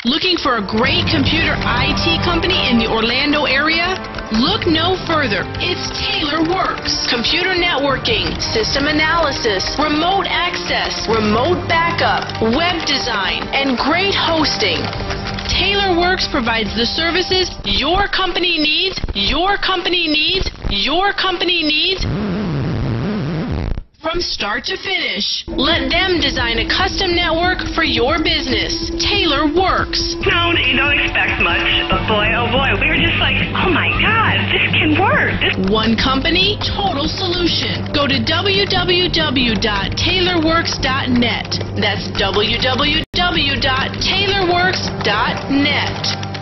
Looking for a great computer IT company in the Orlando area? Look no further. It's Taylor Works. Computer networking, system analysis, remote access, remote backup, web design, and great hosting. Taylor Works provides the services your company needs, your company needs, your company needs, from start to finish. Let them design a custom network for your business. Taylor Works. No, you don't expect much, but boy, oh boy, we were just like, oh my God, this can work. One company, total solution. Go to www.taylorworks.net. That's www.taylorworks.net.